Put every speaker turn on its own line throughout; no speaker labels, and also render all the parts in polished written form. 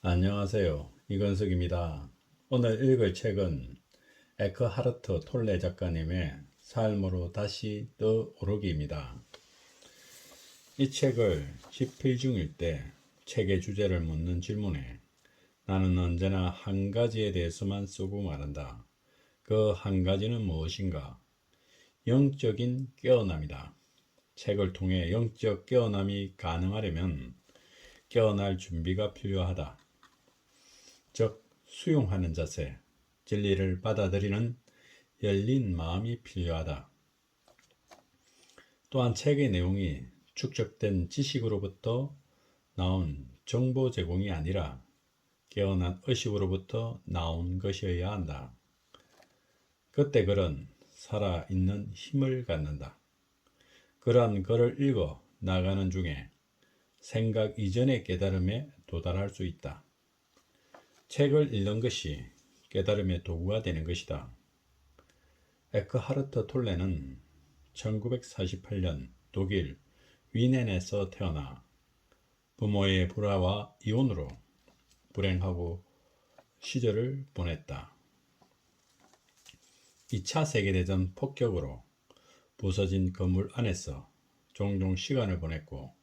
안녕하세요. 이건석입니다. 오늘 읽을 책은 에크하르트 톨레 작가님의 삶으로 다시 떠오르기입니다. 이 책을 집필 중일 때 책의 주제를 묻는 질문에 나는 언제나 한 가지에 대해서만 쓰고 말한다. 그 한 가지는 무엇인가? 영적인 깨어남이다. 책을 통해 영적 깨어남이 가능하려면 깨어날 준비가 필요하다. 즉, 수용하는 자세, 진리를 받아들이는 열린 마음이 필요하다. 또한 책의 내용이 축적된 지식으로부터 나온 정보 제공이 아니라 깨어난 의식으로부터 나온 것이어야 한다. 그때 글은 살아있는 힘을 갖는다. 그러한 글을 읽어 나가는 중에 생각 이전의 깨달음에 도달할 수 있다. 책을 읽는 것이 깨달음의 도구가 되는 것이다. 에크하르트 톨레는 1948년 독일 위넨에서 태어나 부모의 불화와 이혼으로 불행하고 시절을 보냈다. 2차 세계대전 폭격으로 부서진 건물 안에서 종종 시간을 보냈고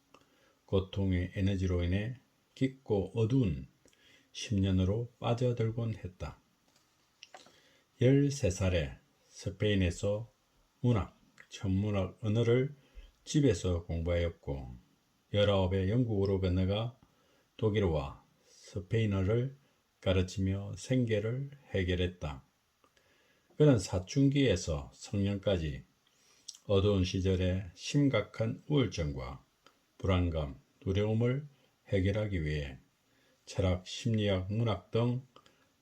고통의 에너지로 인해 깊고 어두운 10년으로 빠져들곤 했다. 13살에 스페인에서 문학, 천문학 언어를 집에서 공부하였고 19에 영국으로 건너가 독일어와 스페인어를 가르치며 생계를 해결했다. 그는 사춘기에서 성년까지 어두운 시절의 심각한 우울증과 불안감, 두려움을 해결하기 위해 철학, 심리학, 문학 등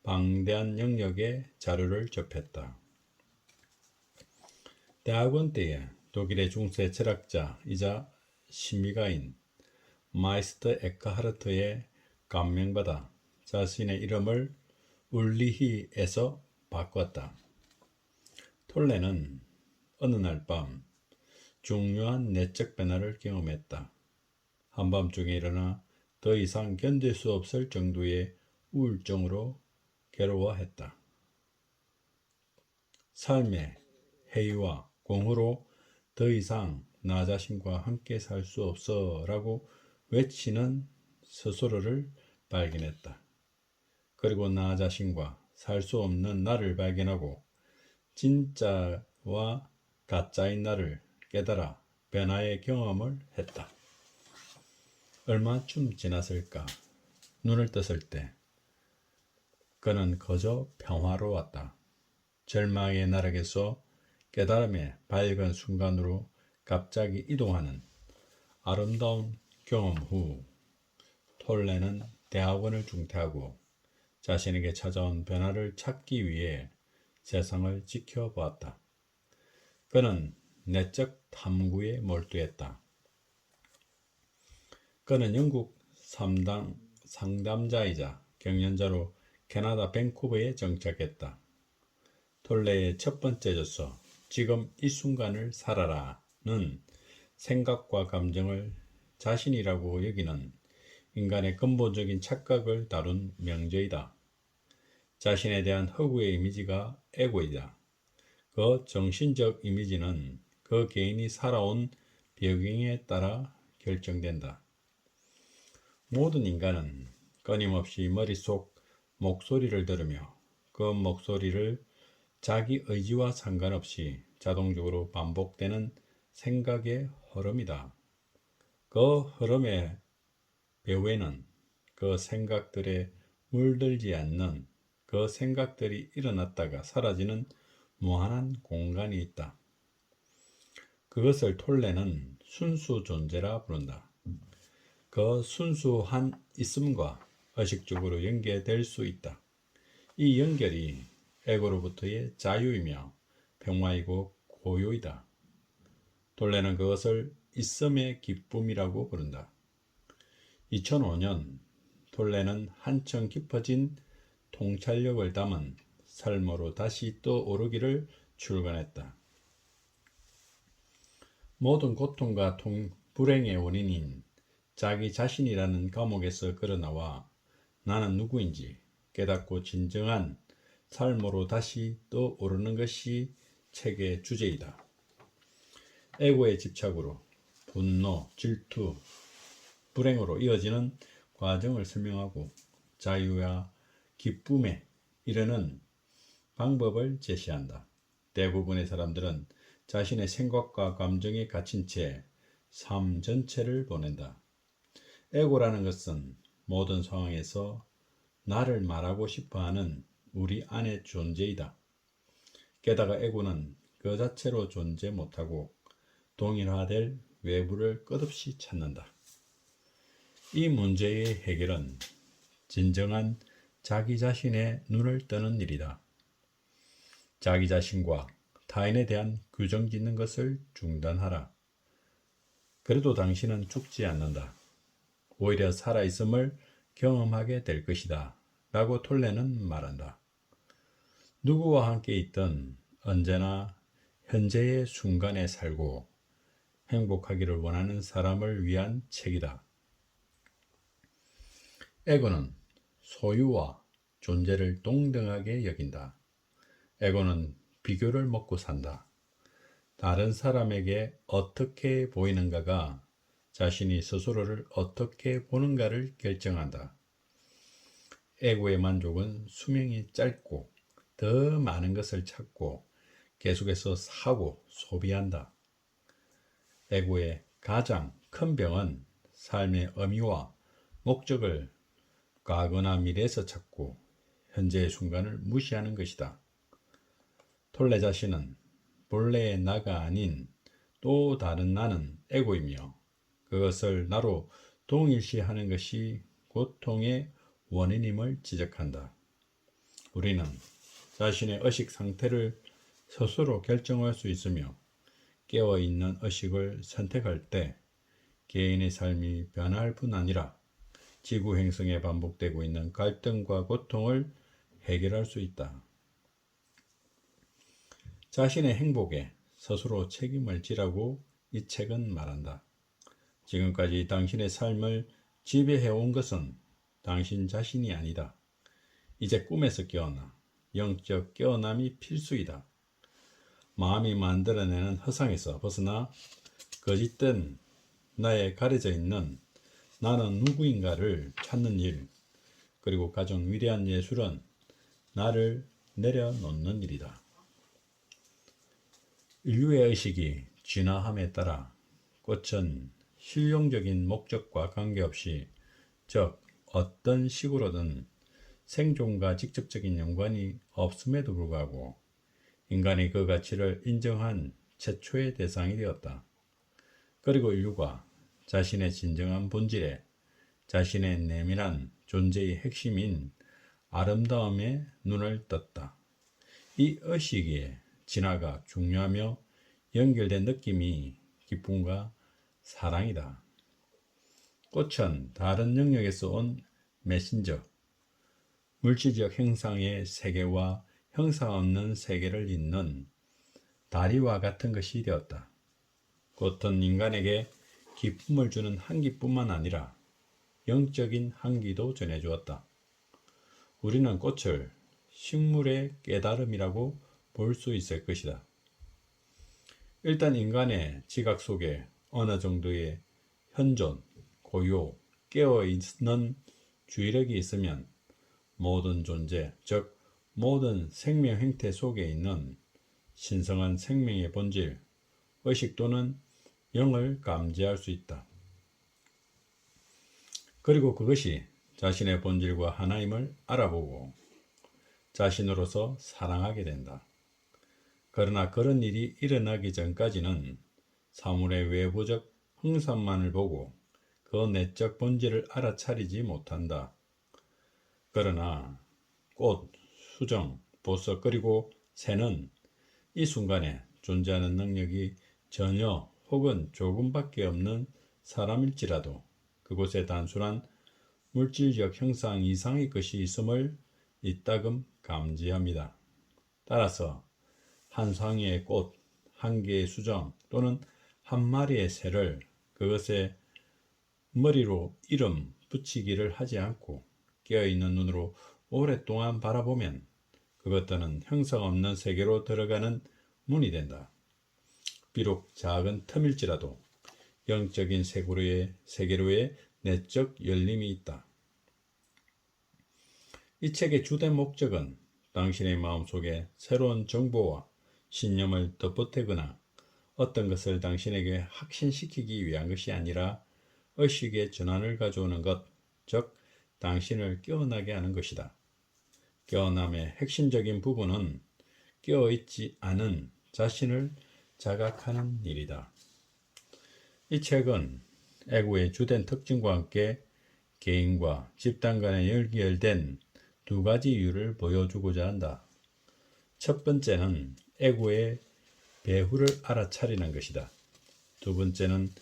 방대한 영역의 자료를 접했다. 대학원 때에 독일의 중세 철학자이자 심리가인 마이스터 에크하르트에 감명받아 자신의 이름을 울리히에서 바꿨다. 톨레는 어느 날 밤 중요한 내적 변화를 경험했다. 한밤중에 일어나 더 이상 견딜 수 없을 정도의 우울증으로 괴로워했다. 삶의 해이와 공허로 더 이상 나 자신과 함께 살 수 없어 라고 외치는 스스로를 발견했다. 그리고 나 자신과 살 수 없는 나를 발견하고 진짜와 가짜인 나를 깨달아 변화의 경험을 했다. 얼마쯤 지났을까? 눈을 떴을 때 그는 거저 평화로웠다. 절망의 나락에서 깨달음의 밝은 순간으로 갑자기 이동하는 아름다운 경험 후 톨레는 대학원을 중퇴하고 자신에게 찾아온 변화를 찾기 위해 세상을 지켜보았다. 그는 내적 탐구에 몰두했다. 그는 영국 상담자이자 경연자로 캐나다 밴쿠버에 정착했다. 톨레의 첫 번째 저서 지금 이 순간을 살아라는 생각과 감정을 자신이라고 여기는 인간의 근본적인 착각을 다룬 명제이다. 자신에 대한 허구의 이미지가 에고이다. 그 정신적 이미지는 그 개인이 살아온 배경에 따라 결정된다. 모든 인간은 끊임없이 머릿속 목소리를 들으며 그 목소리를 자기 의지와 상관없이 자동적으로 반복되는 생각의 흐름이다. 그 흐름의 배후에는 그 생각들에 물들지 않는 그 생각들이 일어났다가 사라지는 무한한 공간이 있다. 그것을 톨레는 순수 존재라 부른다. 그 순수한 있음과 의식적으로 연계될 수 있다. 이 연결이 에고로부터의 자유이며 평화이고 고요이다. 톨레는 그것을 있음의 기쁨이라고 부른다. 2005년 톨레는 한층 깊어진 통찰력을 담은 삶으로 다시 떠오르기를 출간했다. 모든 고통과 불행의 원인인 자기 자신이라는 감옥에서 끌어나와 나는 누구인지 깨닫고 진정한 삶으로 다시 떠오르는 것이 책의 주제이다. 에고의 집착으로 분노, 질투, 불행으로 이어지는 과정을 설명하고 자유와 기쁨에 이르는 방법을 제시한다. 대부분의 사람들은 자신의 생각과 감정에 갇힌 채 삶 전체를 보낸다. 에고라는 것은 모든 상황에서 나를 말하고 싶어하는 우리 안의 존재이다. 게다가 에고는 그 자체로 존재 못하고 동일화될 외부를 끝없이 찾는다. 이 문제의 해결은 진정한 자기 자신의 눈을 뜨는 일이다. 자기 자신과 타인에 대한 규정 짓는 것을 중단하라. 그래도 당신은 죽지 않는다. 오히려 살아있음을 경험하게 될 것이다. 라고 톨레는 말한다. 누구와 함께 있든 언제나 현재의 순간에 살고 행복하기를 원하는 사람을 위한 책이다. 에고는 소유와 존재를 동등하게 여긴다. 에고는 비교를 먹고 산다. 다른 사람에게 어떻게 보이는가가 자신이 스스로를 어떻게 보는가를 결정한다. 에고의 만족은 수명이 짧고 더 많은 것을 찾고 계속해서 사고 소비한다. 에고의 가장 큰 병은 삶의 의미와 목적을 과거나 미래에서 찾고 현재의 순간을 무시하는 것이다. 톨레 자신은 본래의 나가 아닌 또 다른 나는 에고이며 그것을 나로 동일시하는 것이 고통의 원인임을 지적한다. 우리는 자신의 의식 상태를 스스로 결정할 수 있으며 깨어있는 의식을 선택할 때 개인의 삶이 변화할 뿐 아니라 지구 행성에 반복되고 있는 갈등과 고통을 해결할 수 있다. 자신의 행복에 스스로 책임을 지라고 이 책은 말한다. 지금까지 당신의 삶을 지배해온 것은 당신 자신이 아니다. 이제 꿈에서 깨어나 영적 깨어남이 필수이다. 마음이 만들어내는 허상에서 벗어나 거짓된 나에 가려져 있는 나는 누구인가를 찾는 일, 그리고 가장 위대한 예술은 나를 내려놓는 일이다. 인류의 의식이 진화함에 따라 꽃은 실용적인 목적과 관계없이, 즉 어떤 식으로든 생존과 직접적인 연관이 없음에도 불구하고 인간이 그 가치를 인정한 최초의 대상이 되었다. 그리고 인류가 자신의 진정한 본질에 자신의 내면한 존재의 핵심인 아름다움에 눈을 떴다. 이 의식의 진화가 중요하며 연결된 느낌이 기쁨과 사랑이다. 꽃은 다른 영역에서 온 메신저, 물질적 형상의 세계와 형상 없는 세계를 잇는 다리와 같은 것이 되었다. 꽃은 인간에게 기쁨을 주는 향기뿐만 아니라 영적인 향기도 전해주었다. 우리는 꽃을 식물의 깨달음이라고 볼 수 있을 것이다. 일단 인간의 지각 속에 어느 정도의 현존, 고요, 깨어있는 주의력이 있으면 모든 존재, 즉 모든 생명 행태 속에 있는 신성한 생명의 본질, 의식 또는 영을 감지할 수 있다. 그리고 그것이 자신의 본질과 하나임을 알아보고 자신으로서 사랑하게 된다. 그러나 그런 일이 일어나기 전까지는 사물의 외부적 형상만을 보고 그 내적 본질을 알아차리지 못한다. 그러나 꽃, 수정, 보석 그리고 새는 이 순간에 존재하는 능력이 전혀 혹은 조금밖에 없는 사람일지라도 그곳에 단순한 물질적 형상 이상의 것이 있음을 이따금 감지합니다. 따라서 한 상위의 꽃, 한 개의 수정 또는 한 마리의 새를 그것의 머리로 이름 붙이기를 하지 않고 깨어있는 눈으로 오랫동안 바라보면 그것들은 형성 없는 세계로 들어가는 문이 된다. 비록 작은 틈일지라도 영적인 세계로의 내적 열림이 있다. 이 책의 주된 목적은 당신의 마음속에 새로운 정보와 신념을 덧보태거나 어떤 것을 당신에게 확신시키기 위한 것이 아니라 의식의 전환을 가져오는 것, 즉 당신을 깨어나게 하는 것이다. 깨어남의 핵심적인 부분은 깨어있지 않은 자신을 자각하는 일이다. 이 책은 에고의 주된 특징과 함께 개인과 집단 간에 연결된 두 가지 이유를 보여주고자 한다. 첫 번째는 에고의 배후를 알아차리는 것이다. 두 번째는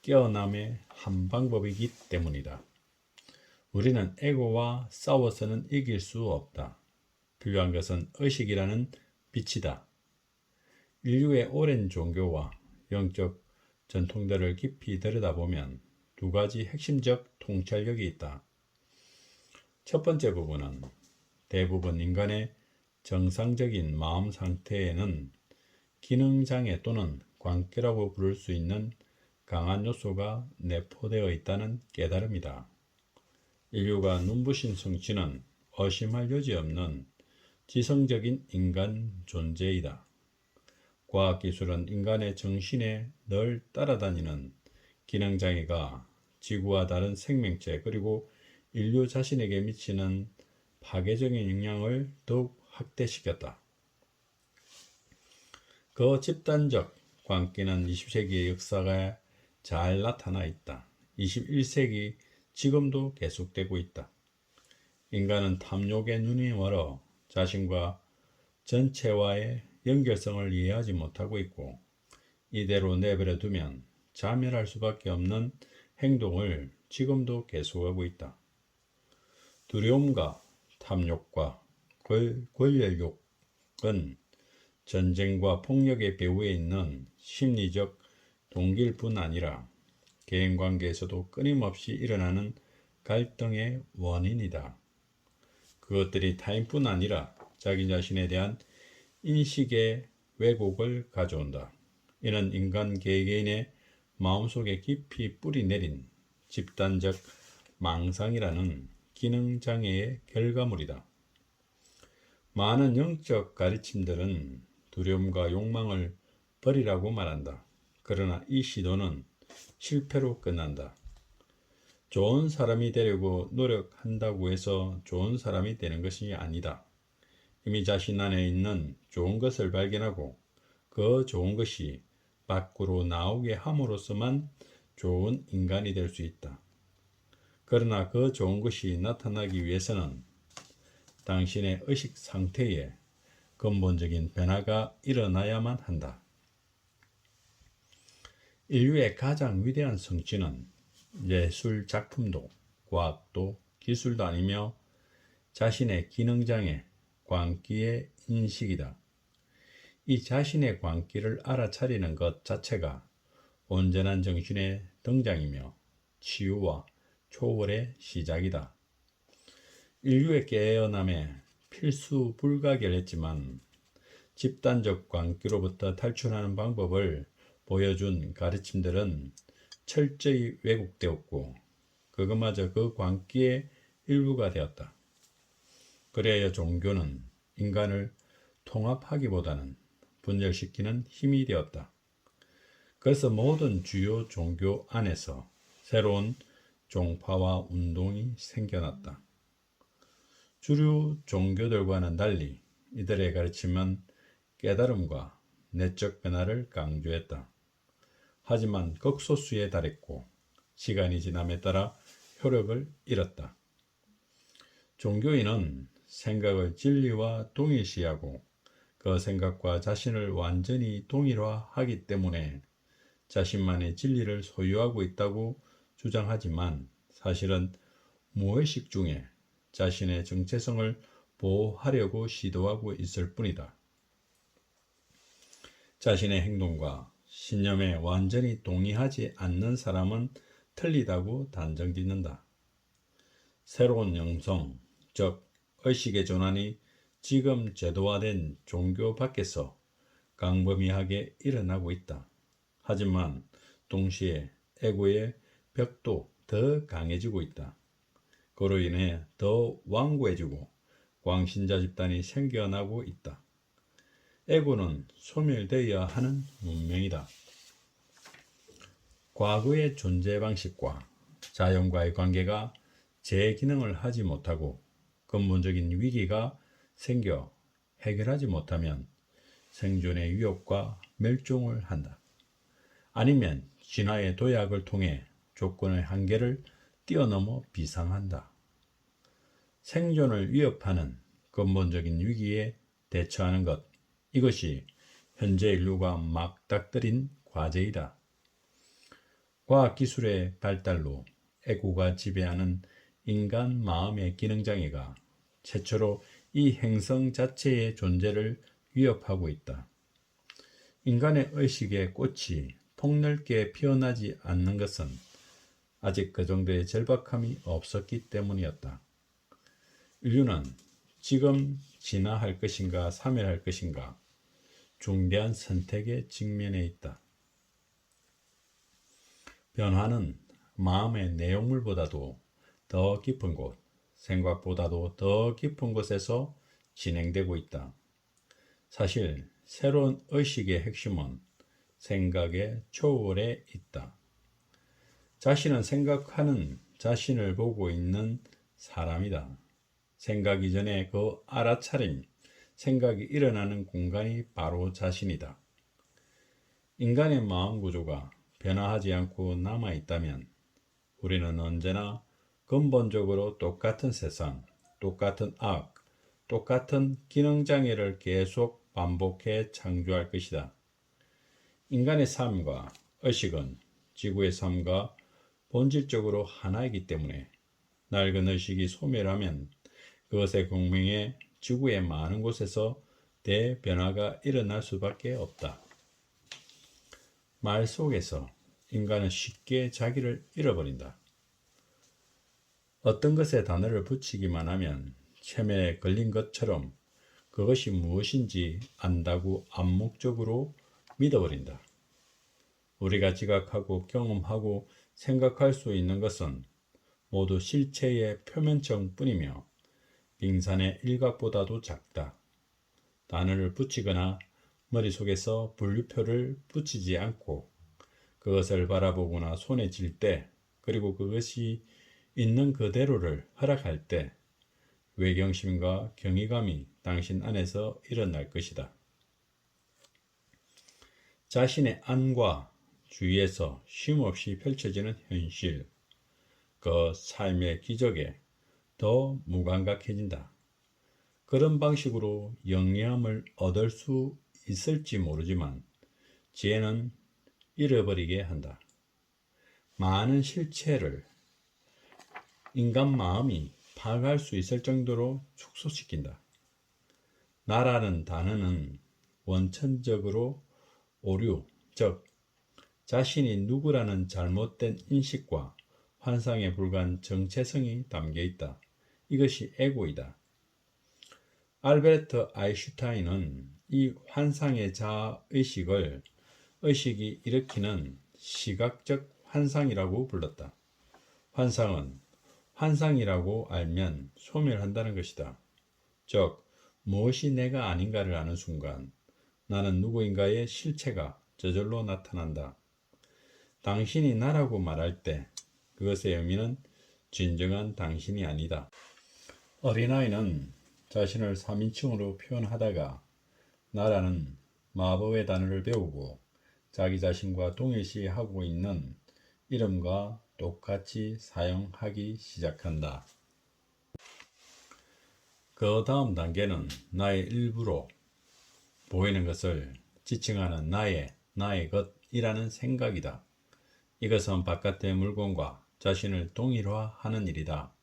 깨어남의 한 방법이기 때문이다. 우리는 에고와 싸워서는 이길 수 없다. 필요한 것은 의식이라는 빛이다. 인류의 오랜 종교와 영적 전통들을 깊이 들여다보면 두 가지 핵심적 통찰력이 있다. 첫 번째 부분은 대부분 인간의 정상적인 마음 상태에는 기능장애 또는 광기라고 부를 수 있는 강한 요소가 내포되어 있다는 깨달음이다. 인류가 눈부신 성취는 의심할 여지 없는 지성적인 인간 존재이다. 과학기술은 인간의 정신에 늘 따라다니는 기능장애가 지구와 다른 생명체 그리고 인류 자신에게 미치는 파괴적인 영향을 더욱 확대시켰다. 그 집단적 광기는 20세기의 역사가 잘 나타나 있다. 21세기 지금도 계속되고 있다. 인간은 탐욕의 눈이 멀어 자신과 전체와의 연결성을 이해하지 못하고 있고 이대로 내버려 두면 자멸할 수밖에 없는 행동을 지금도 계속하고 있다. 두려움과 탐욕과 권력욕은 전쟁과 폭력의 배후에 있는 심리적 동기일 뿐 아니라 개인관계에서도 끊임없이 일어나는 갈등의 원인이다. 그것들이 타인뿐 아니라 자기 자신에 대한 인식의 왜곡을 가져온다. 이는 인간 개개인의 마음속에 깊이 뿌리 내린 집단적 망상이라는 기능장애의 결과물이다. 많은 영적 가르침들은 두려움과 욕망을 버리라고 말한다. 그러나 이 시도는 실패로 끝난다. 좋은 사람이 되려고 노력한다고 해서 좋은 사람이 되는 것이 아니다. 이미 자신 안에 있는 좋은 것을 발견하고 그 좋은 것이 밖으로 나오게 함으로써만 좋은 인간이 될 수 있다. 그러나 그 좋은 것이 나타나기 위해서는 당신의 의식 상태에 근본적인 변화가 일어나야만 한다. 인류의 가장 위대한 성취는 예술 작품도 과학도 기술도 아니며 자신의 기능장애, 광기의 인식이다. 이 자신의 광기를 알아차리는 것 자체가 온전한 정신의 등장이며 치유와 초월의 시작이다. 인류의 깨어남에 필수 불가결했지만 집단적 광기로부터 탈출하는 방법을 보여준 가르침들은 철저히 왜곡되었고 그것마저 그 광기의 일부가 되었다. 그래야 종교는 인간을 통합하기보다는 분열시키는 힘이 되었다. 그래서 모든 주요 종교 안에서 새로운 종파와 운동이 생겨났다. 주류 종교들과는 달리 이들의 가르침은 깨달음과 내적 변화를 강조했다. 하지만 극소수에 달했고 시간이 지남에 따라 효력을 잃었다. 종교인은 생각을 진리와 동일시하고 그 생각과 자신을 완전히 동일화하기 때문에 자신만의 진리를 소유하고 있다고 주장하지만 사실은 무의식 중에 자신의 정체성을 보호하려고 시도하고 있을 뿐이다. 자신의 행동과 신념에 완전히 동의하지 않는 사람은 틀리다고 단정짓는다. 새로운 영성, 즉 의식의 전환이 지금 제도화된 종교 밖에서 광범위하게 일어나고 있다. 하지만 동시에 에고의 벽도 더 강해지고 있다. 그로 인해 더 완고해지고 광신자 집단이 생겨나고 있다. 에고는 소멸되어야 하는 문명이다. 과거의 존재 방식과 자연과의 관계가 재기능을 하지 못하고 근본적인 위기가 생겨 해결하지 못하면 생존의 위협과 멸종을 한다. 아니면 진화의 도약을 통해 조건의 한계를 뛰어넘어 비상한다. 생존을 위협하는 근본적인 위기에 대처하는 것, 이것이 현재 인류가 맞닥뜨린 과제이다. 과학기술의 발달로 에고가 지배하는 인간 마음의 기능장애가 최초로 이 행성 자체의 존재를 위협하고 있다. 인간의 의식의 꽃이 폭넓게 피어나지 않는 것은 아직 그 정도의 절박함이 없었기 때문이었다. 인류는 지금 진화할 것인가 사멸할 것인가 중대한 선택에 직면해 있다. 변화는 마음의 내용물보다도 더 깊은 곳, 생각보다도 더 깊은 곳에서 진행되고 있다. 사실 새로운 의식의 핵심은 생각의 초월에 있다. 자신은 생각하는 자신을 보고 있는 사람이다. 생각 이전에 그 알아차림, 생각이 일어나는 공간이 바로 자신이다. 인간의 마음 구조가 변화하지 않고 남아있다면 우리는 언제나 근본적으로 똑같은 세상, 똑같은 악, 똑같은 기능장애를 계속 반복해 창조할 것이다. 인간의 삶과 의식은 지구의 삶과 본질적으로 하나이기 때문에 낡은 의식이 소멸하면 그것의 공명에 지구의 많은 곳에서 대변화가 일어날 수밖에 없다. 말 속에서 인간은 쉽게 자기를 잃어버린다. 어떤 것에 단어를 붙이기만 하면 체면에 걸린 것처럼 그것이 무엇인지 안다고 암묵적으로 믿어버린다. 우리가 지각하고 경험하고 생각할 수 있는 것은 모두 실체의 표면층 뿐이며 빙산의 일각보다도 작다. 단어를 붙이거나 머릿속에서 분류표를 붙이지 않고 그것을 바라보거나 손에 쥘 때, 그리고 그것이 있는 그대로를 허락할 때 외경심과 경이감이 당신 안에서 일어날 것이다. 자신의 안과 주위에서 쉼없이 펼쳐지는 현실, 그 삶의 기적에 더 무감각해진다. 그런 방식으로 영리함을 얻을 수 있을지 모르지만 지혜는 잃어버리게 한다. 많은 실체를 인간 마음이 파악할 수 있을 정도로 축소시킨다. 나라는 단어는 원천적으로 오류, 즉 자신이 누구라는 잘못된 인식과 환상에 불과한 정체성이 담겨 있다. 이것이 에고이다. 알베르트 아인슈타인은 이 환상의 자의식을 의식이 일으키는 시각적 환상이라고 불렀다. 환상은 환상이라고 알면 소멸한다는 것이다. 즉, 무엇이 내가 아닌가를 아는 순간 나는 누구인가의 실체가 저절로 나타난다. 당신이 나라고 말할 때 그것의 의미는 진정한 당신이 아니다. 어린아이는 자신을 3인칭으로 표현하다가 나라는 마법의 단어를 배우고 자기 자신과 동일시하고 있는 이름과 똑같이 사용하기 시작한다. 그 다음 단계는 나의 일부로 보이는 것을 지칭하는 나의 것이라는 생각이다. 이것은 바깥의 물건과 자신을 동일화하는 일이다.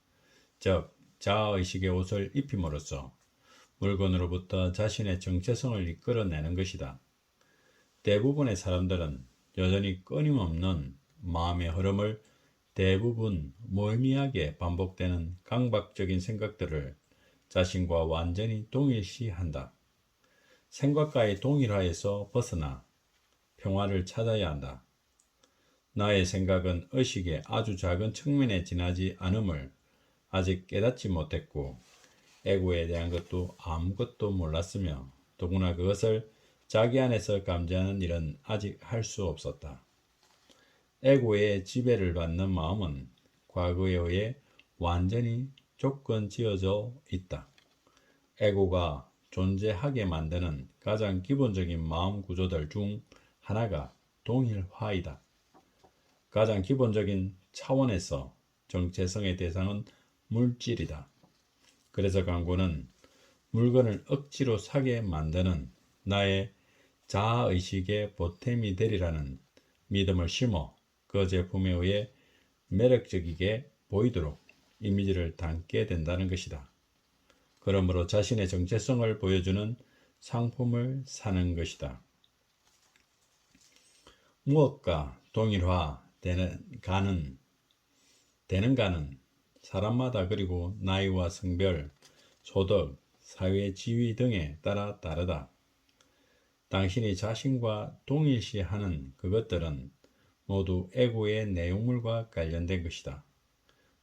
즉, 자아의식의 옷을 입힘으로써 물건으로부터 자신의 정체성을 이끌어내는 것이다. 대부분의 사람들은 여전히 끊임없는 마음의 흐름을 대부분 무의미하게 반복되는 강박적인 생각들을 자신과 완전히 동일시한다. 생각과의 동일화에서 벗어나 평화를 찾아야 한다. 나의 생각은 의식의 아주 작은 측면에 지나지 않음을 아직 깨닫지 못했고 에고에 대한 것도 아무것도 몰랐으며 더구나 그것을 자기 안에서 감지하는 일은 아직 할 수 없었다. 에고의 지배를 받는 마음은 과거에 의해 완전히 조건 지어져 있다. 에고가 존재하게 만드는 가장 기본적인 마음 구조들 중 하나가 동일화이다. 가장 기본적인 차원에서 정체성의 대상은 물질이다. 그래서 강구는 물건을 억지로 사게 만드는 나의 자아의식의 보탬이 되리라는 믿음을 심어 그 제품에 의해 매력적이게 보이도록 이미지를 담게 된다는 것이다. 그러므로 자신의 정체성을 보여주는 상품을 사는 것이다. 무엇과 되는 가는 사람마다 그리고 나이와 성별, 소득, 사회 지위 등에 따라 다르다. 당신이 자신과 동일시하는 그것들은 모두 에고의 내용물과 관련된 것이다.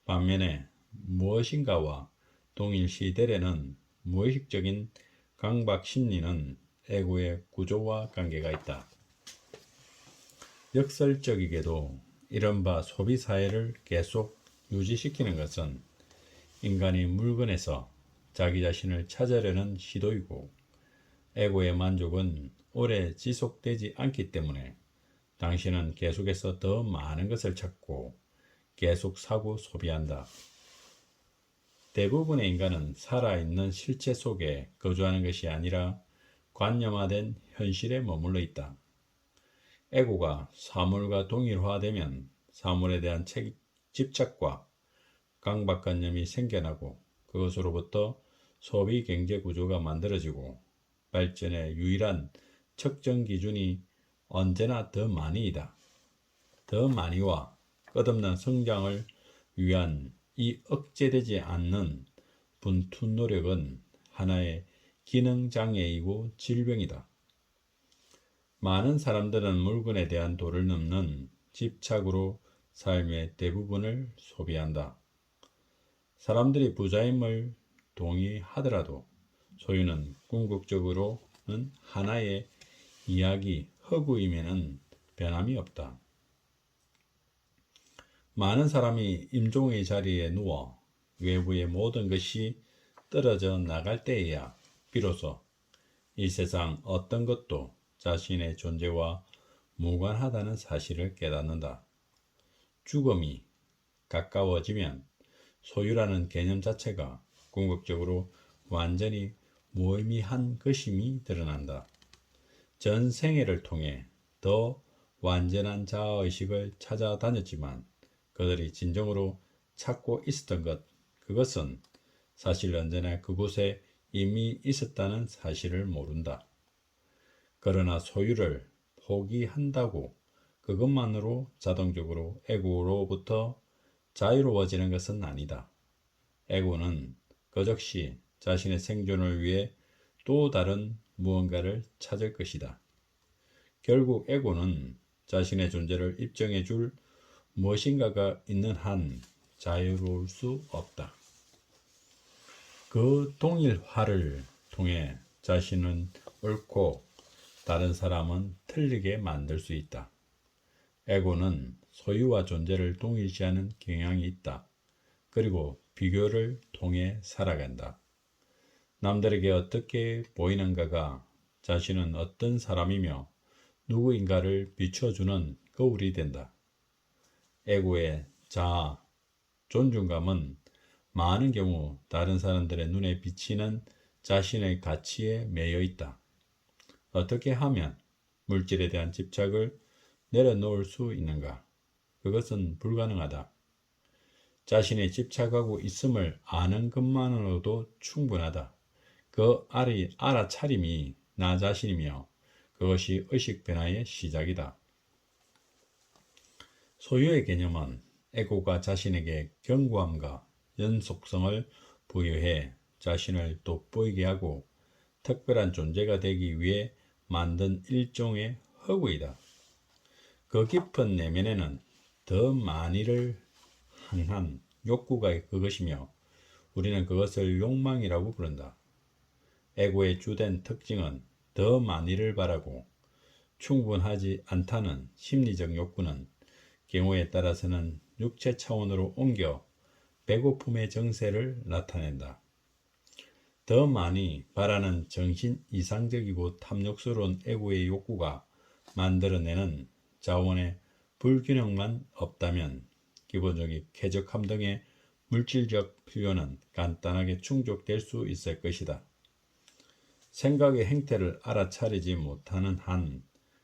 반면에 무엇인가와 동일시되려는 무의식적인 강박 심리는 에고의 구조와 관계가 있다. 역설적이게도 이른바 소비사회를 계속 유지시키는 것은 인간이 물건에서 자기 자신을 찾으려는 시도이고 에고의 만족은 오래 지속되지 않기 때문에 당신은 계속해서 더 많은 것을 찾고 계속 사고 소비한다. 대부분의 인간은 살아있는 실체 속에 거주하는 것이 아니라 관념화된 현실에 머물러 있다. 에고가 사물과 동일화되면 사물에 대한 집착과 강박관념이 생겨나고 그것으로부터 소비 경제 구조가 만들어지고 발전의 유일한 측정 기준이 언제나 더 많이이다. 더 많이와 끝없는 성장을 위한 이 억제되지 않는 분투 노력은 하나의 기능장애이고 질병이다. 많은 사람들은 물건에 대한 도를 넘는 집착으로 삶의 대부분을 소비한다. 사람들이 부자임을 동의하더라도 소유는 궁극적으로는 하나의 이야기, 허구임에는 변함이 없다. 많은 사람이 임종의 자리에 누워 외부의 모든 것이 떨어져 나갈 때에야 비로소 이 세상 어떤 것도 자신의 존재와 무관하다는 사실을 깨닫는다. 죽음이 가까워지면 소유라는 개념 자체가 궁극적으로 완전히 무의미한 것임이 드러난다. 전 생애를 통해 더 완전한 자아의식을 찾아다녔지만 그들이 진정으로 찾고 있었던 그것은 사실 언제나 그곳에 이미 있었다는 사실을 모른다. 그러나 소유를 포기한다고 그것만으로 자동적으로 에고로부터 자유로워지는 것은 아니다. 에고는 그 즉시 자신의 생존을 위해 또 다른 무언가를 찾을 것이다. 결국 에고는 자신의 존재를 입증해 줄 무엇인가가 있는 한 자유로울 수 없다. 그 동일화를 통해 자신은 옳고 다른 사람은 틀리게 만들 수 있다. 에고는 소유와 존재를 동일시하는 경향이 있다. 그리고 비교를 통해 살아간다. 남들에게 어떻게 보이는가가 자신은 어떤 사람이며 누구인가를 비춰주는 거울이 된다. 에고의 자아, 존중감은 많은 경우 다른 사람들의 눈에 비치는 자신의 가치에 매여 있다. 어떻게 하면 물질에 대한 집착을 내려놓을 수 있는가? 그것은 불가능하다. 자신이 집착하고 있음을 아는 것만으로도 충분하다. 그 알아차림이 나 자신이며 그것이 의식 변화의 시작이다. 소유의 개념은 에고가 자신에게 견고함과 연속성을 부여해 자신을 돋보이게 하고 특별한 존재가 되기 위해 만든 일종의 허구이다. 그 깊은 내면에는 더 많이를 향한 욕구가 그것이며 우리는 그것을 욕망이라고 부른다. 에고의 주된 특징은 더 많이를 바라고 충분하지 않다는 심리적 욕구는 경우에 따라서는 육체 차원으로 옮겨 배고픔의 정세를 나타낸다. 더 많이 바라는 정신 이상적이고 탐욕스러운 에고의 욕구가 만들어내는 자원의 불균형만 없다면 기본적인 쾌적함 등의 물질적 필요는 간단하게 충족될 수 있을 것이다. 생각의 행태를 알아차리지 못하는 한,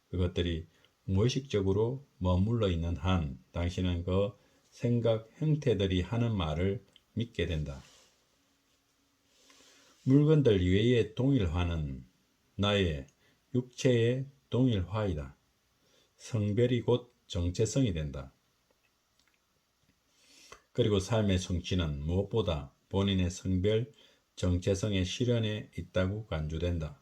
그것들이 무의식적으로 머물러 있는 한, 당신은 그 생각 형태들이 하는 말을 믿게 된다. 물건들 이외의 동일화는 나의 육체의 동일화이다. 성별이 곧 정체성이 된다. 그리고 삶의 성취는 무엇보다 본인의 성별 정체성의 실현에 있다고 간주된다.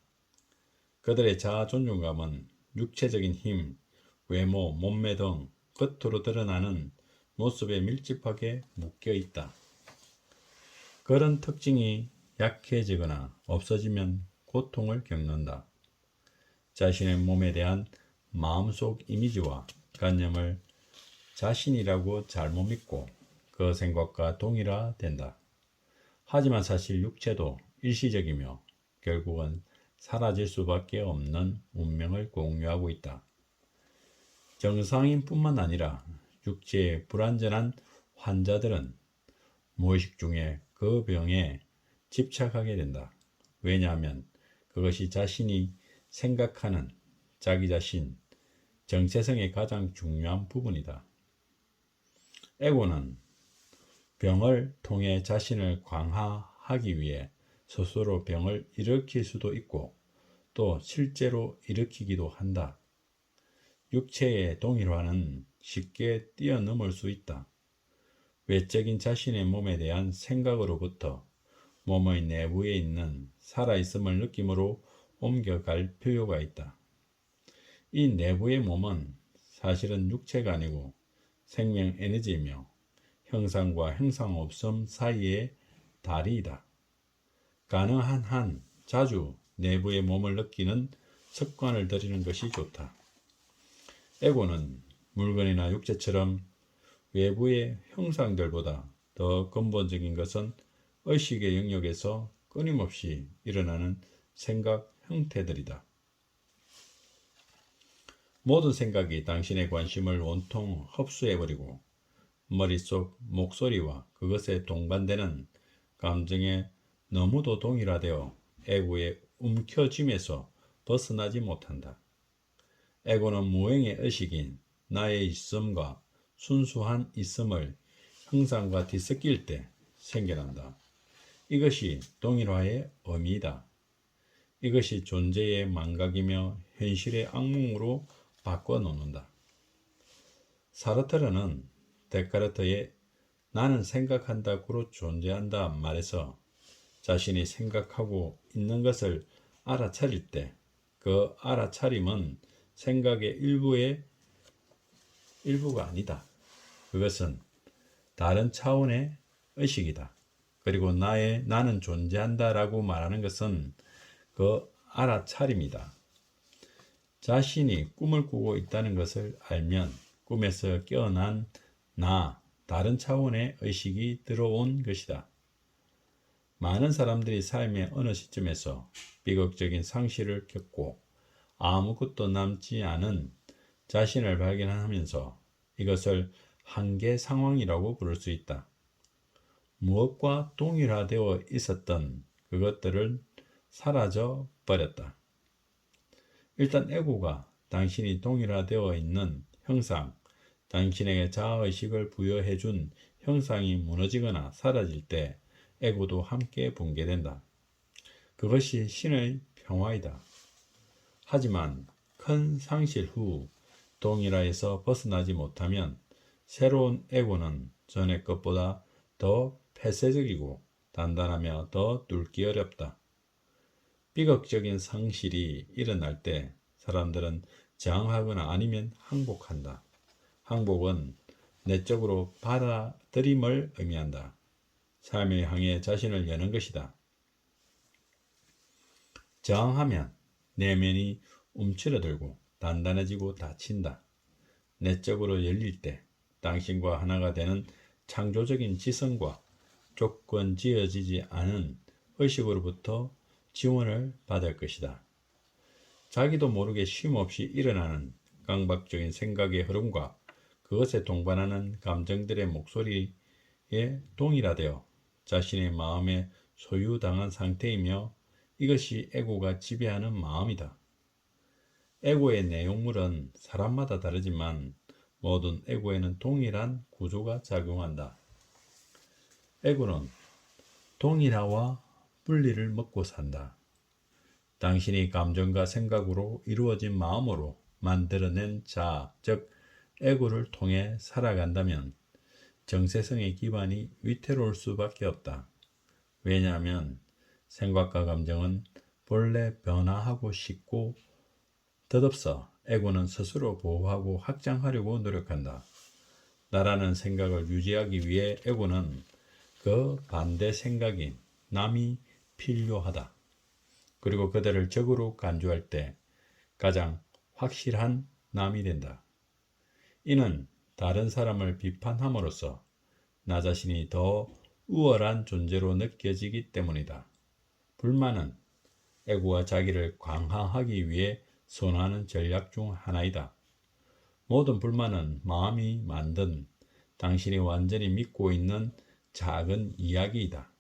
그들의 자아 존중감은 육체적인 힘, 외모, 몸매 등 겉으로 드러나는 모습에 밀집하게 묶여 있다. 그런 특징이 약해지거나 없어지면 고통을 겪는다. 자신의 몸에 대한 마음속 이미지와 관념을 자신이라고 잘못 믿고 그 생각과 동일화된다. 하지만 사실 육체도 일시적이며 결국은 사라질 수밖에 없는 운명을 공유하고 있다. 정상인뿐만 아니라 육체의 불완전한 환자들은 무의식 중에 그 병에 집착하게 된다. 왜냐하면 그것이 자신이 생각하는 자기 자신, 정체성의 가장 중요한 부분이다. 에고는 병을 통해 자신을 강화하기 위해 스스로 병을 일으킬 수도 있고 또 실제로 일으키기도 한다. 육체의 동일화는 쉽게 뛰어넘을 수 있다. 외적인 자신의 몸에 대한 생각으로부터 몸의 내부에 있는 살아있음을 느낌으로 옮겨갈 필요가 있다. 이 내부의 몸은 사실은 육체가 아니고 생명 에너지이며 형상과 형상 없음 사이의 다리이다. 가능한 한 자주 내부의 몸을 느끼는 습관을 들이는 것이 좋다. 에고는 물건이나 육체처럼 외부의 형상들보다 더 근본적인 것은 의식의 영역에서 끊임없이 일어나는 생각 형태들이다. 모든 생각이 당신의 관심을 온통 흡수해버리고 머릿속 목소리와 그것에 동반되는 감정에 너무도 동일화되어 에고의 움켜짐에서 벗어나지 못한다. 에고는 무형의 의식인 나의 있음과 순수한 있음을 형상과 뒤섞일 때 생겨난다. 이것이 동일화의 의미이다. 이것이 존재의 망각이며 현실의 악몽으로 바꿔놓는다. 사르트르는 데카르트의 나는 생각한다고로 존재한다 말에서 자신이 생각하고 있는 것을 알아차릴 때 그 알아차림은 생각의 일부가 아니다. 그것은 다른 차원의 의식이다. 그리고 나는 존재한다 라고 말하는 것은 그 알아차림이다. 자신이 꿈을 꾸고 있다는 것을 알면 꿈에서 깨어난 다른 차원의 의식이 들어온 것이다. 많은 사람들이 삶의 어느 시점에서 비극적인 상실을 겪고 아무것도 남지 않은 자신을 발견하면서 이것을 한계 상황이라고 부를 수 있다. 무엇과 동일화되어 있었던 그것들은 사라져 버렸다. 일단 에고가 당신이 동일화되어 있는 형상, 당신에게 자아의식을 부여해준 형상이 무너지거나 사라질 때 에고도 함께 붕괴된다. 그것이 신의 평화이다. 하지만 큰 상실 후 동일화에서 벗어나지 못하면 새로운 에고는 전의 것보다 더 폐쇄적이고 단단하며 더 뚫기 어렵다. 비극적인 상실이 일어날 때 사람들은 저항하거나 아니면 항복한다. 항복은 내적으로 받아들임을 의미한다. 삶을 향해 자신을 여는 것이다. 저항하면 내면이 움츠러들고 단단해지고 다친다. 내적으로 열릴 때 당신과 하나가 되는 창조적인 지성과 조건 지어지지 않은 의식으로부터 지원을 받을 것이다. 자기도 모르게 쉼없이 일어나는 강박적인 생각의 흐름과 그것에 동반하는 감정들의 목소리에 동일화되어 자신의 마음에 소유당한 상태이며 이것이 에고가 지배하는 마음이다. 에고의 내용물은 사람마다 다르지만 모든 에고에는 동일한 구조가 작용한다. 에고는 동일화와 분리를 먹고 산다. 당신이 감정과 생각으로 이루어진 마음으로 만들어낸 자, 즉 에고를 통해 살아간다면 정체성의 기반이 위태로울 수밖에 없다. 왜냐하면 생각과 감정은 본래 변화하고 싶고 덧없어 에고는 스스로 보호하고 확장하려고 노력한다. 나라는 생각을 유지하기 위해 에고는 그 반대 생각인 남이 필요하다. 그리고 그들을 적으로 간주할 때 가장 확실한 남이 된다. 이는 다른 사람을 비판함으로써 나 자신이 더 우월한 존재로 느껴지기 때문이다. 불만은 에고가 자기를 강화하기 위해 선호하는 전략 중 하나이다. 모든 불만은 마음이 만든 당신이 완전히 믿고 있는 작은 이야기이다.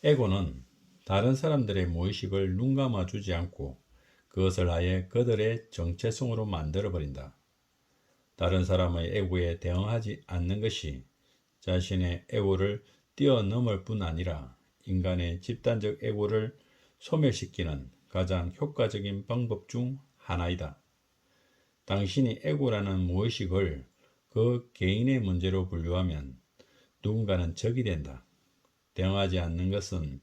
에고는 다른 사람들의 무의식을 눈감아 주지 않고 그것을 아예 그들의 정체성으로 만들어버린다. 다른 사람의 에고에 대응하지 않는 것이 자신의 에고를 뛰어넘을 뿐 아니라 인간의 집단적 에고를 소멸시키는 가장 효과적인 방법 중 하나이다. 당신이 에고라는 무의식을 그 개인의 문제로 분류하면 누군가는 적이 된다. 대응하지 않는 것은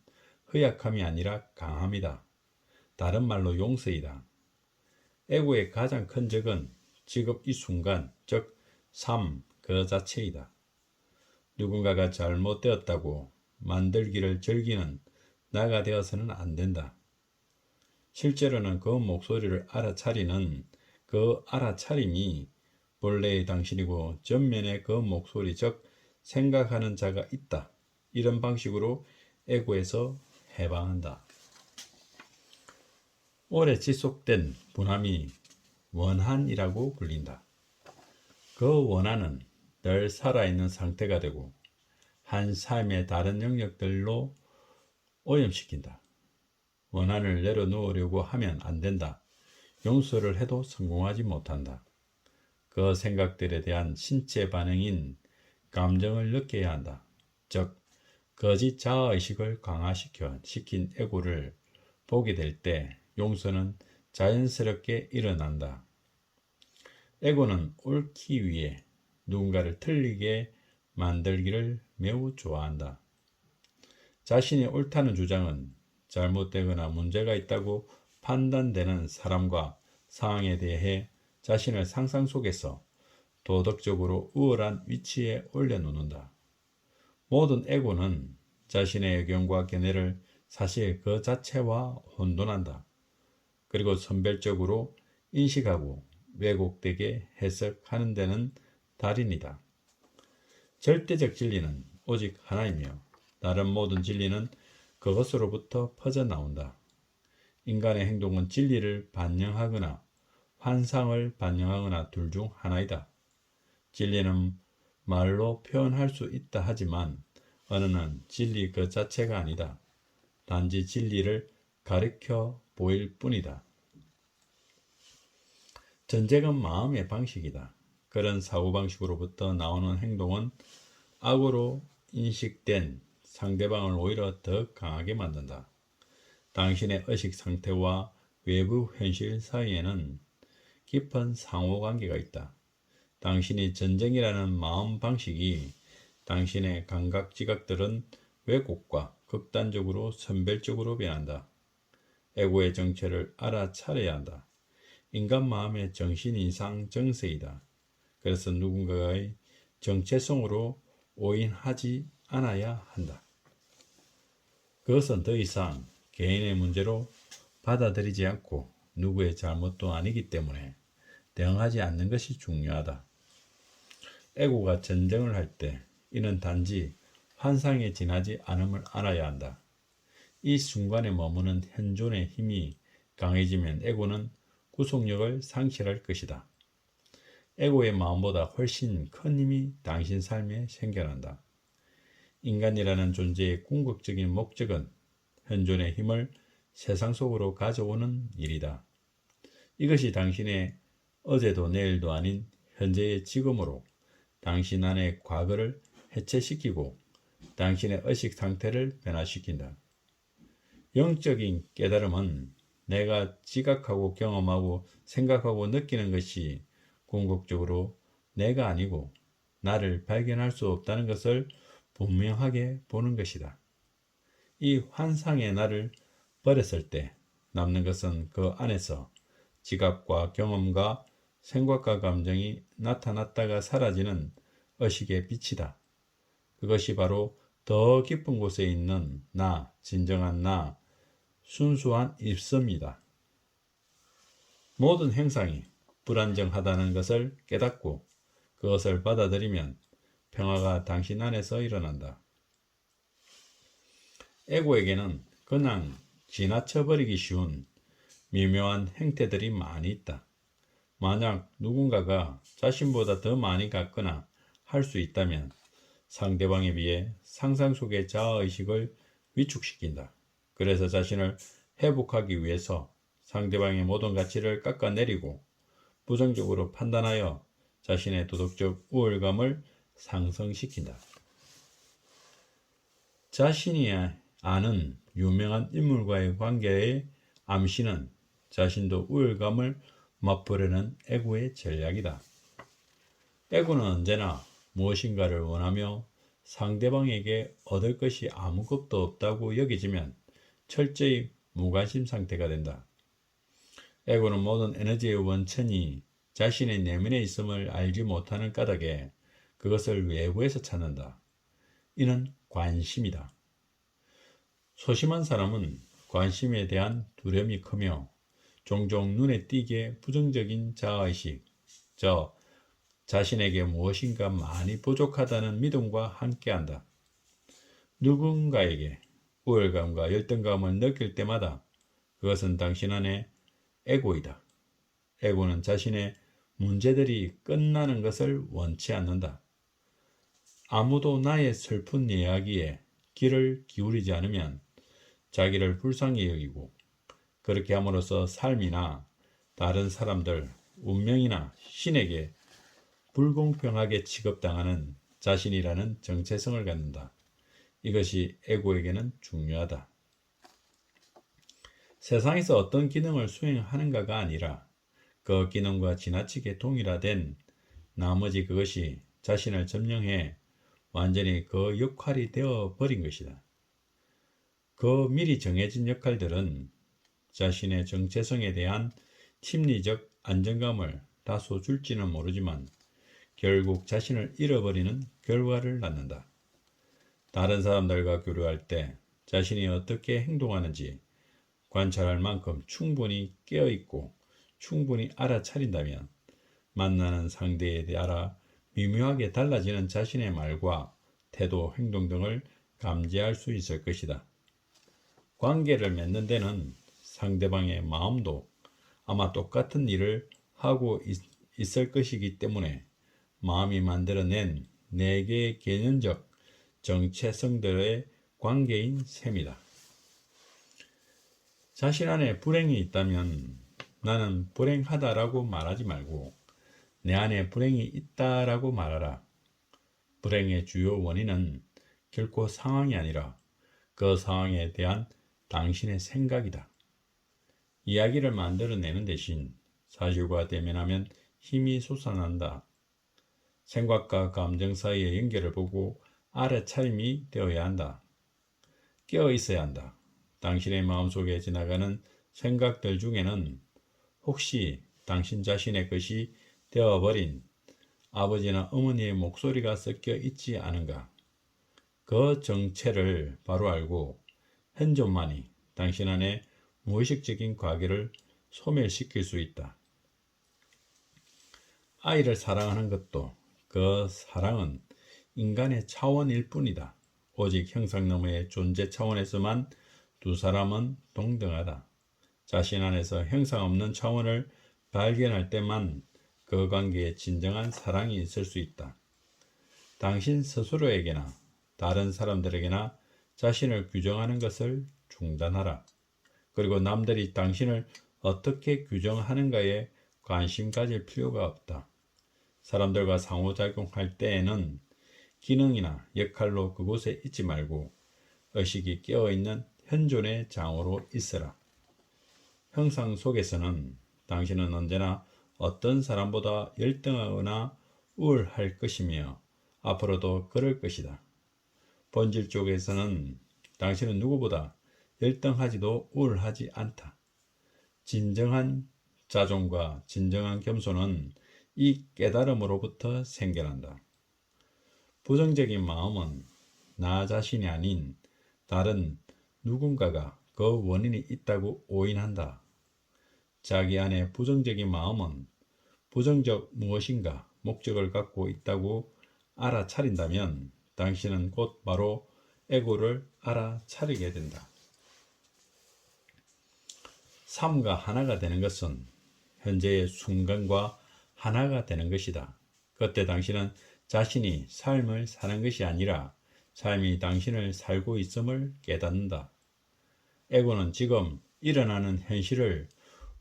허약함이 아니라 강함이다. 다른 말로 용서이다. 에고의 가장 큰 적은 지금 이 순간, 즉 삶 그 자체이다. 누군가가 잘못되었다고 만들기를 즐기는 나가 되어서는 안 된다. 실제로는 그 목소리를 알아차리는 그 알아차림이 본래의 당신이고 전면에 그 목소리, 즉 생각하는 자가 있다. 이런 방식으로 에고에서 해방한다. 오래 지속된 분함이 원한이라고 불린다. 그 원한은 늘 살아있는 상태가 되고 한 삶의 다른 영역들로 오염시킨다. 원한을 내려놓으려고 하면 안 된다. 용서를 해도 성공하지 못한다. 그 생각들에 대한 신체 반응인 감정을 느껴야 한다. 즉, 거짓 자아의식을 강화시킨 에고를 보게 될 때 용서는 자연스럽게 일어난다. 에고는 옳기 위해 누군가를 틀리게 만들기를 매우 좋아한다. 자신이 옳다는 주장은 잘못되거나 문제가 있다고 판단되는 사람과 상황에 대해 자신을 상상 속에서 도덕적으로 우월한 위치에 올려놓는다. 모든 에고는 자신의 의견과 견해를 사실 그 자체와 혼돈한다. 그리고 선별적으로 인식하고 왜곡되게 해석하는 데는 달인이다. 절대적 진리는 오직 하나이며 다른 모든 진리는 그것으로부터 퍼져나온다. 인간의 행동은 진리를 반영하거나 환상을 반영하거나 둘 중 하나이다. 진리는 말로 표현할 수 있다 하지만 언어는 진리 그 자체가 아니다. 단지 진리를 가리켜 보일 뿐이다. 전쟁은 마음의 방식이다. 그런 사고방식으로부터 나오는 행동은 악으로 인식된 상대방을 오히려 더 강하게 만든다. 당신의 의식 상태와 외부 현실 사이에는 깊은 상호관계가 있다. 당신이 전쟁이라는 마음 방식이 당신의 감각 지각들은 왜곡과 극단적으로 선별적으로 변한다. 에고의 정체를 알아차려야 한다. 인간 마음의 정신이상 정세이다. 그래서 누군가의 정체성으로 오인하지 않아야 한다. 그것은 더 이상 개인의 문제로 받아들이지 않고 누구의 잘못도 아니기 때문에 대응하지 않는 것이 중요하다. 에고가 전쟁을 할 때 이는 단지 환상에 지나지 않음을 알아야 한다. 이 순간에 머무는 현존의 힘이 강해지면 에고는 구속력을 상실할 것이다. 에고의 마음보다 훨씬 큰 힘이 당신 삶에 생겨난다. 인간이라는 존재의 궁극적인 목적은 현존의 힘을 세상 속으로 가져오는 일이다. 이것이 당신의 어제도 내일도 아닌 현재의 지금으로 당신 안의 과거를 해체시키고 당신의 의식 상태를 변화시킨다. 영적인 깨달음은 내가 지각하고 경험하고 생각하고 느끼는 것이 궁극적으로 내가 아니고 나를 발견할 수 없다는 것을 분명하게 보는 것이다. 이 환상의 나를 버렸을 때 남는 것은 그 안에서 지각과 경험과 생각과 감정이 나타났다가 사라지는 의식의 빛이다. 그것이 바로 더 깊은 곳에 있는 나, 진정한 나, 순수한 입습니다. 모든 행상이 불안정하다는 것을 깨닫고 그것을 받아들이면 평화가 당신 안에서 일어난다. 에고에게는 그냥 지나쳐버리기 쉬운 미묘한 행태들이 많이 있다. 만약 누군가가 자신보다 더 많이 갖거나 할 수 있다면 상대방에 비해 상상 속의 자아의식을 위축시킨다. 그래서 자신을 회복하기 위해서 상대방의 모든 가치를 깎아내리고 부정적으로 판단하여 자신의 도덕적 우월감을 상승시킨다. 자신이 아는 유명한 인물과의 관계의 암시는 자신도 우월감을 맛보려는 에고의 전략이다. 에고는 언제나 무엇인가를 원하며 상대방에게 얻을 것이 아무것도 없다고 여겨지면 철저히 무관심 상태가 된다. 에고는 모든 에너지의 원천이 자신의 내면에 있음을 알지 못하는 까닭에 그것을 외부에서 찾는다. 이는 관심이다. 소심한 사람은 관심에 대한 두려움이 크며 종종 눈에 띄게 부정적인 자아의식, 자신에게 무엇인가 많이 부족하다는 믿음과 함께한다. 누군가에게 우월감과 열등감을 느낄 때마다 그것은 당신 안의 에고이다. 에고는 자신의 문제들이 끝나는 것을 원치 않는다. 아무도 나의 슬픈 이야기에 귀를 기울이지 않으면 자기를 불쌍히 여기고 그렇게 함으로써 삶이나 다른 사람들, 운명이나 신에게 불공평하게 취급당하는 자신이라는 정체성을 갖는다. 이것이 에고에게는 중요하다. 세상에서 어떤 기능을 수행하는가가 아니라 그 기능과 지나치게 동일화된 나머지 그것이 자신을 점령해 완전히 그 역할이 되어 버린 것이다. 그 미리 정해진 역할들은 자신의 정체성에 대한 심리적 안정감을 다소 줄지는 모르지만 결국 자신을 잃어버리는 결과를 낳는다. 다른 사람들과 교류할 때 자신이 어떻게 행동하는지 관찰할 만큼 충분히 깨어있고 충분히 알아차린다면 만나는 상대에 따라 미묘하게 달라지는 자신의 말과 태도, 행동 등을 감지할 수 있을 것이다. 관계를 맺는 데는 상대방의 마음도 아마 똑같은 일을 하고 있을 것이기 때문에 마음이 만들어낸 4개의 개념적 정체성들의 관계인 셈이다. 자신 안에 불행이 있다면 나는 불행하다라고 말하지 말고 내 안에 불행이 있다라고 말하라. 불행의 주요 원인은 결코 상황이 아니라 그 상황에 대한 당신의 생각이다. 이야기를 만들어내는 대신 사실과 대면하면 힘이 솟아난다. 생각과 감정 사이의 연결을 보고 알아차림이 되어야 한다. 깨어 있어야 한다. 당신의 마음속에 지나가는 생각들 중에는 혹시 당신 자신의 것이 되어버린 아버지나 어머니의 목소리가 섞여 있지 않은가? 그 정체를 바로 알고 현존만이 당신 안에 무의식적인 과거를 소멸시킬 수 있다. 아이를 사랑하는 것도 그 사랑은 인간의 차원일 뿐이다. 오직 형상 너머의 존재 차원에서만 두 사람은 동등하다. 자신 안에서 형상 없는 차원을 발견할 때만 그 관계에 진정한 사랑이 있을 수 있다. 당신 스스로에게나 다른 사람들에게나 자신을 규정하는 것을 중단하라. 그리고 남들이 당신을 어떻게 규정하는가에 관심 가질 필요가 없다. 사람들과 상호작용할 때에는 기능이나 역할로 그곳에 있지 말고 의식이 깨어있는 현존의 장으로 있으라. 형상 속에서는 당신은 언제나 어떤 사람보다 열등하거나 우월할 것이며 앞으로도 그럴 것이다. 본질 쪽에서는 당신은 누구보다 열등하지도 우월하지 않다. 진정한 자존과 진정한 겸손은 이 깨달음으로부터 생겨난다. 부정적인 마음은 나 자신이 아닌 다른 누군가가 그 원인이 있다고 오인한다. 자기 안에 부정적인 마음은 부정적 무엇인가 목적을 갖고 있다고 알아차린다면 당신은 곧 바로 에고를 알아차리게 된다. 삶과 하나가 되는 것은 현재의 순간과 하나가 되는 것이다. 그때 당신은 자신이 삶을 사는 것이 아니라 삶이 당신을 살고 있음을 깨닫는다. 에고는 지금 일어나는 현실을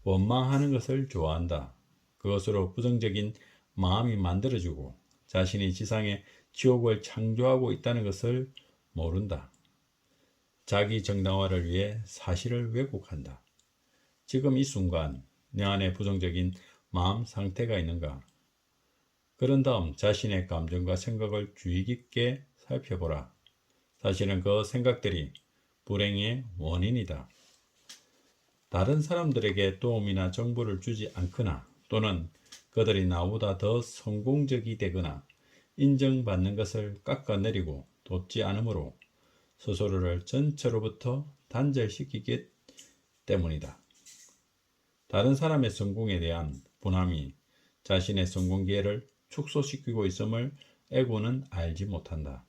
원망하는 것을 좋아한다. 그것으로 부정적인 마음이 만들어지고 자신이 지상에 지옥을 창조하고 있다는 것을 모른다. 자기 정당화를 위해 사실을 왜곡한다. 지금 이 순간 내 안에 부정적인 마음 상태가 있는가? 그런 다음 자신의 감정과 생각을 주의 깊게 살펴보라. 사실은 그 생각들이 불행의 원인이다. 다른 사람들에게 도움이나 정보를 주지 않거나 또는 그들이 나보다 더 성공적이 되거나 인정받는 것을 깎아내리고 돕지 않으므로 스스로를 전체로부터 단절시키기 때문이다. 다른 사람의 성공에 대한 분함이 자신의 성공 기회를 축소시키고 있음을 에고는 알지 못한다.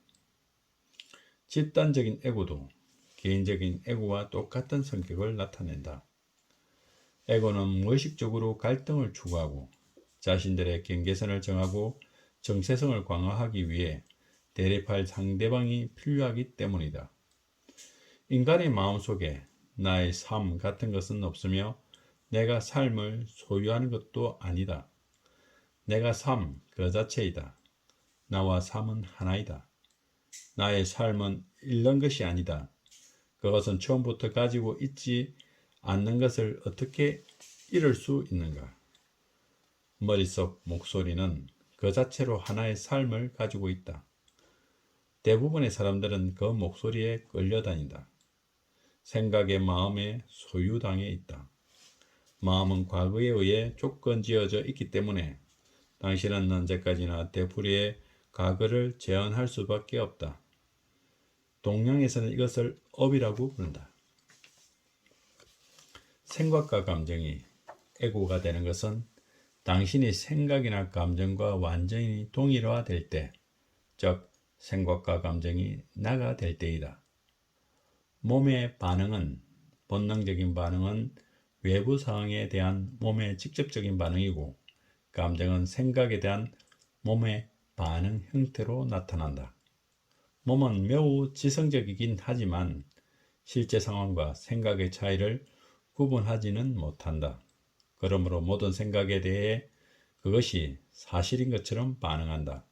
집단적인 에고도 개인적인 에고와 똑같은 성격을 나타낸다. 에고는 무의식적으로 갈등을 추구하고 자신들의 경계선을 정하고 정체성을 강화하기 위해 대립할 상대방이 필요하기 때문이다. 인간의 마음속에 나의 삶 같은 것은 없으며 내가 삶을 소유하는 것도 아니다. 내가 삶 그 자체이다. 나와 삶은 하나이다. 나의 삶은 잃는 것이 아니다. 그것은 처음부터 가지고 있지 않는 것을 어떻게 잃을 수 있는가? 머릿속 목소리는 그 자체로 하나의 삶을 가지고 있다. 대부분의 사람들은 그 목소리에 끌려다닌다. 생각의 마음에 소유당해 있다. 마음은 과거에 의해 조건지어져 있기 때문에 당신은 언제까지나 되풀이의 과거를 재현할 수밖에 없다. 동양에서는 이것을 업이라고 부른다. 생각과 감정이 에고가 되는 것은 당신이 생각이나 감정과 완전히 동일화될 때, 즉 생각과 감정이 나가 될 때이다. 몸의 반응은, 본능적인 반응은 외부 상황에 대한 몸의 직접적인 반응이고, 감정은 생각에 대한 몸의 반응 형태로 나타난다. 몸은 매우 지성적이긴 하지만 실제 상황과 생각의 차이를 구분하지는 못한다. 그러므로 모든 생각에 대해 그것이 사실인 것처럼 반응한다.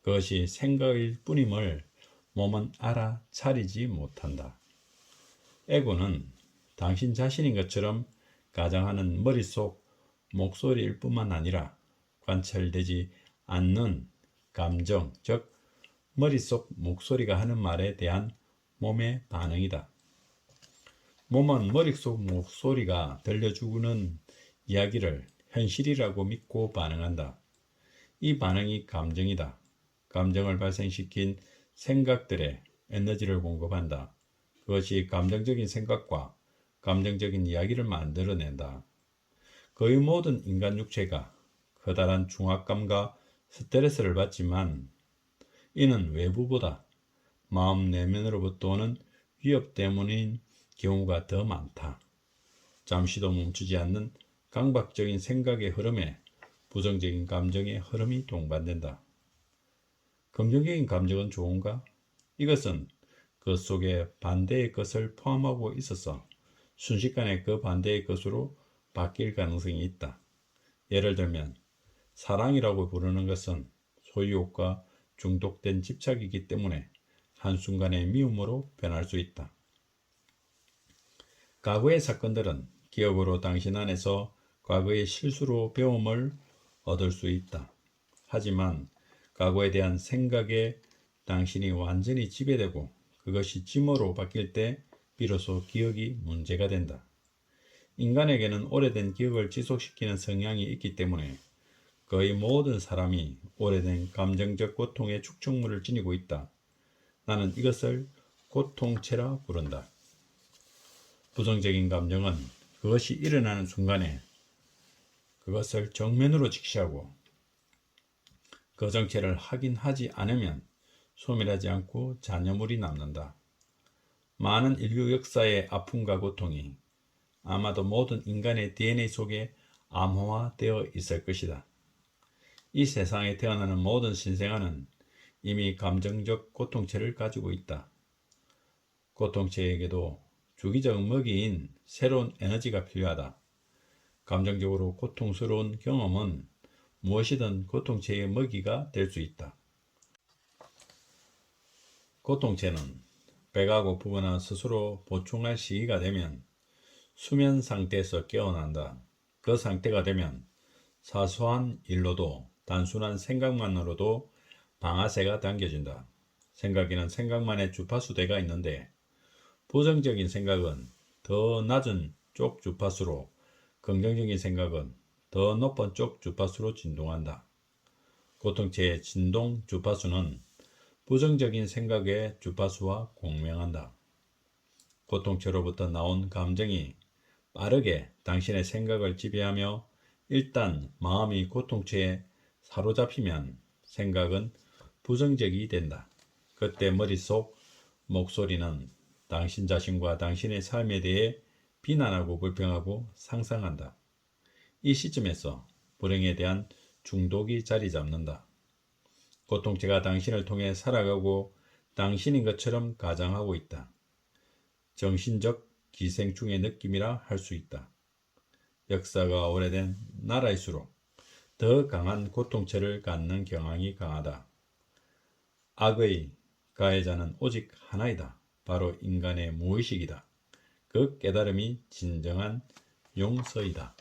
그것이 생각일 뿐임을 몸은 알아차리지 못한다. 에고는 당신 자신인 것처럼 가장하는 머릿속 목소리일 뿐만 아니라 관찰되지 않는 감정, 즉 머릿속 목소리가 하는 말에 대한 몸의 반응이다. 몸은 머릿속 목소리가 들려주는 이야기를 현실이라고 믿고 반응한다. 이 반응이 감정이다. 감정을 발생시킨 생각들에 에너지를 공급한다. 그것이 감정적인 생각과 감정적인 이야기를 만들어낸다. 거의 모든 인간 육체가 커다란 중압감과 스트레스를 받지만 이는 외부보다 마음 내면으로부터 오는 위협 때문인 경우가 더 많다. 잠시도 멈추지 않는 강박적인 생각의 흐름에 부정적인 감정의 흐름이 동반된다. 긍정적인 감정은 좋은가? 이것은 그 속에 반대의 것을 포함하고 있어서 순식간에 그 반대의 것으로 바뀔 가능성이 있다. 예를 들면 사랑이라고 부르는 것은 소유욕과 중독된 집착이기 때문에 한순간에 미움으로 변할 수 있다. 과거의 사건들은 기억으로 당신 안에서 과거의 실수로 배움을 얻을 수 있다. 하지만 과거에 대한 생각에 당신이 완전히 지배되고 그것이 짐으로 바뀔 때 비로소 기억이 문제가 된다. 인간에게는 오래된 기억을 지속시키는 성향이 있기 때문에 거의 모든 사람이 오래된 감정적 고통의 축적물을 지니고 있다. 나는 이것을 고통체라 부른다. 부정적인 감정은 그것이 일어나는 순간에 그것을 정면으로 직시하고 그 정체를 확인하지 않으면 소멸하지 않고 잔여물이 남는다. 많은 인류 역사의 아픔과 고통이 아마도 모든 인간의 DNA 속에 암호화되어 있을 것이다. 이 세상에 태어나는 모든 신생아는 이미 감정적 고통체를 가지고 있다. 고통체에게도 주기적 먹이인 새로운 에너지가 필요하다. 감정적으로 고통스러운 경험은 무엇이든 고통체의 먹이가 될 수 있다. 고통체는 배가 고프거나 스스로 보충할 시기가 되면 수면 상태에서 깨어난다. 그 상태가 되면 사소한 일로도 단순한 생각만으로도 방아쇠가 당겨진다. 생각에는 생각만의 주파수대가 있는데 부정적인 생각은 더 낮은 쪽 주파수로, 긍정적인 생각은 더 높은 쪽 주파수로 진동한다. 고통체의 진동 주파수는 부정적인 생각의 주파수와 공명한다. 고통체로부터 나온 감정이 빠르게 당신의 생각을 지배하며 일단 마음이 고통체에 사로잡히면 생각은 부정적이 된다. 그때 머릿속 목소리는 당신 자신과 당신의 삶에 대해 비난하고 불평하고 상상한다. 이 시점에서 불행에 대한 중독이 자리 잡는다. 고통체가 당신을 통해 살아가고 당신인 것처럼 가장하고 있다. 정신적 기생충의 느낌이라 할 수 있다. 역사가 오래된 나라일수록 더 강한 고통체를 갖는 경향이 강하다. 악의 가해자는 오직 하나이다. 바로 인간의 무의식이다. 그 깨달음이 진정한 용서이다.